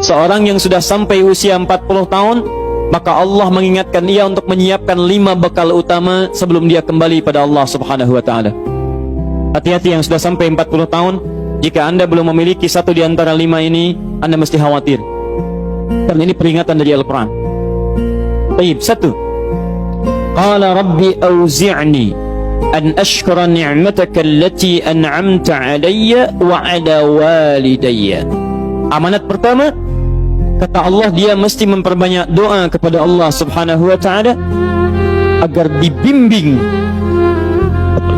Seorang yang sudah sampai usia 40 tahun, maka Allah mengingatkan ia untuk menyiapkan 5 bekal utama sebelum dia kembali pada Allah Subhanahu wa taala. Hati-hati yang sudah sampai 40 tahun, jika Anda belum memiliki satu di antara 5 ini, Anda mesti khawatir. Karena ini peringatan dari Al-Quran. Baik, 1. Qala rabbi auzi'ni an ashkura ni'mataka allati an'amta 'alayya wa 'ala walidayya. Amanat pertama, kata Allah, dia mesti memperbanyak doa kepada Allah Subhanahu wa taala agar dibimbing.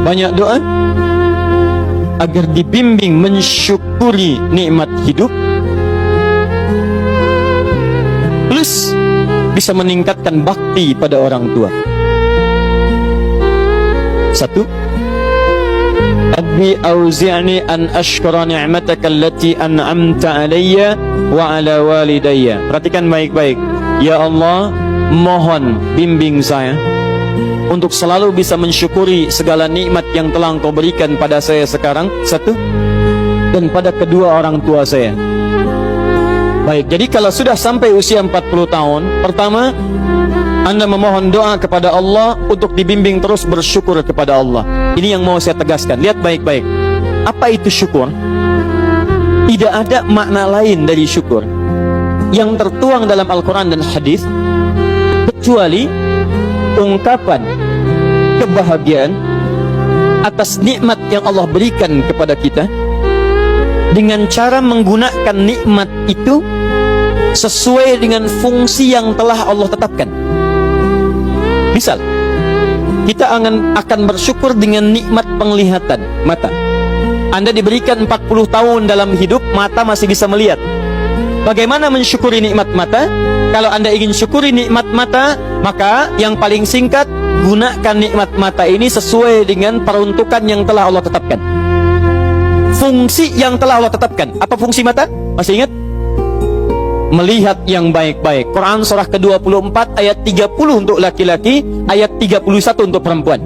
Banyak doa agar dibimbing mensyukuri nikmat hidup, plus bisa meningkatkan bakti pada orang tua. 1. Rabbi auzi'ni an ashkura ni'mataka allati an'amta 'alayya wa 'ala walidayya. Perhatikan baik-baik. Ya Allah, mohon bimbing saya untuk selalu bisa mensyukuri segala nikmat yang telah Engkau berikan pada saya sekarang, 1, dan pada kedua orang tua saya. Baik, jadi kalau sudah sampai usia 40 tahun, pertama, Anda memohon doa kepada Allah untuk dibimbing terus bersyukur kepada Allah. Ini yang mau saya tegaskan. Lihat baik-baik. Apa itu syukur? Tidak ada makna lain dari syukur yang tertuang dalam Al-Quran dan hadis kecuali ungkapan kebahagiaan atas nikmat yang Allah berikan kepada kita dengan cara menggunakan nikmat itu sesuai dengan fungsi yang telah Allah tetapkan. Misal, kita akan bersyukur dengan nikmat penglihatan mata. Anda diberikan 40 tahun dalam hidup, mata masih bisa melihat. Bagaimana mensyukuri nikmat mata? Kalau Anda ingin syukuri nikmat mata, maka yang paling singkat, gunakan nikmat mata ini sesuai dengan peruntukan yang telah Allah tetapkan. Fungsi yang telah Allah tetapkan. Apa fungsi mata? Masih ingat? Melihat yang baik-baik. Quran surah ke-24 ayat 30 untuk laki-laki, ayat 31 untuk perempuan.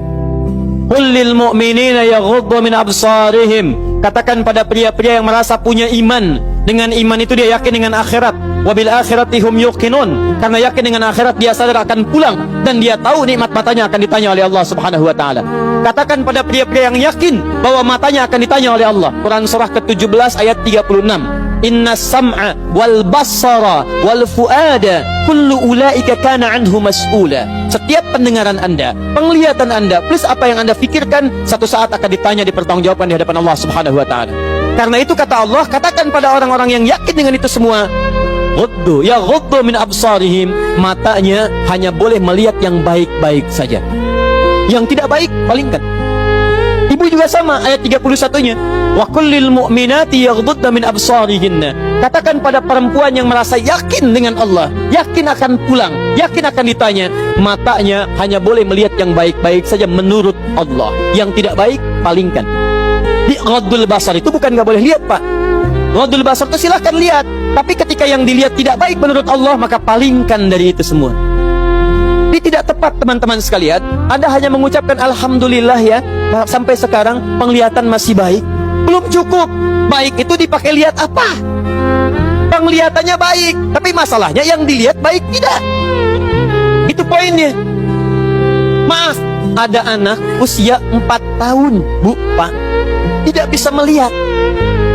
Qul lil mu'minina yaghuddu min absarihim. Katakan pada pria-pria yang merasa punya iman. Dengan iman itu dia yakin dengan akhirat. Wabil akhirati hum yuqinun. Karena yakin dengan akhirat dia sadar akan pulang dan dia tahu nikmat matanya akan ditanya oleh Allah Subhanahu wa taala. Katakan pada pria-pria yang yakin bahwa matanya akan ditanya oleh Allah. Quran surah ke-17 ayat 36. Inna sam'a wal basara wal fuada kullu ulaika kana anhu mas'ula. Setiap pendengaran Anda, penglihatan Anda, plus apa yang Anda fikirkan, satu saat akan ditanya, dipertanggungjawabkan di hadapan Allah Subhanahu wa taala. Karena itu kata Allah, katakan pada orang-orang yang yakin dengan itu semua, ghuddu ya ghuddu min absarihim, matanya hanya boleh melihat yang baik-baik saja. Yang tidak baik palingkan. Ibu juga sama, ayat 31-nya. Wa kullil mu'minati yaghdudna min absarihinna. Katakan pada perempuan yang merasa yakin dengan Allah, yakin akan pulang, yakin akan ditanya, matanya hanya boleh melihat yang baik-baik saja menurut Allah. Yang tidak baik, palingkan. Di ghaddul basar itu bukan nggak boleh lihat, Pak. Ghaddul basar itu silahkan lihat, tapi ketika yang dilihat tidak baik menurut Allah, maka palingkan dari itu semua. Ini tidak tepat, teman-teman sekalian. Anda hanya mengucapkan alhamdulillah ya, sampai sekarang penglihatan masih baik. Belum cukup. Baik itu dipakai lihat apa? Penglihatannya baik, tapi masalahnya yang dilihat baik tidak. Itu poinnya. Maaf, ada anak usia 4 tahun, Bu, Pak, tidak bisa melihat.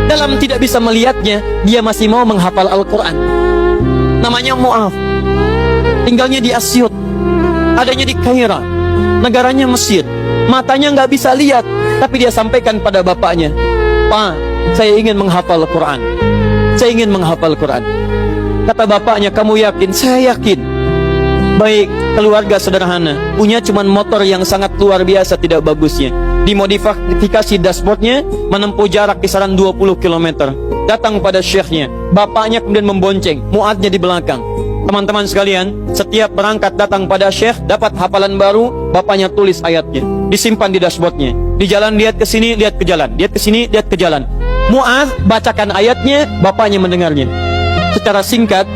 Dalam tidak bisa melihatnya, dia masih mau menghafal Al-Quran. Namanya Mu'af. Tinggalnya di Asyut, adanya di Kaira, negaranya Mesir. Matanya nggak bisa lihat, tapi dia sampaikan pada bapaknya, Pak, saya ingin menghafal Quran. Saya ingin menghafal Quran. Kata bapaknya, kamu yakin? Saya yakin. Baik, keluarga sederhana, punya cuman motor yang sangat luar biasa tidak bagusnya. Dimodifikasi dashboardnya, menempuh jarak kisaran 20 km. Datang pada syekhnya, bapaknya kemudian membonceng, muadnya di belakang. Teman-teman sekalian, setiap berangkat datang pada syekh, dapat hafalan baru, bapaknya tulis ayatnya, disimpan di dashboardnya. Di jalan lihat ke sini, lihat ke jalan, lihat ke sini, lihat ke jalan. Mu'adz bacakan ayatnya, bapaknya mendengarnya. Secara singkat,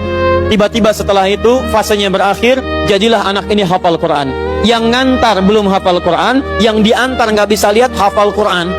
tiba-tiba setelah itu fasenya berakhir, jadilah anak ini hafal Quran. Yang ngantar belum hafal Quran, yang diantar nggak bisa lihat hafal Quran.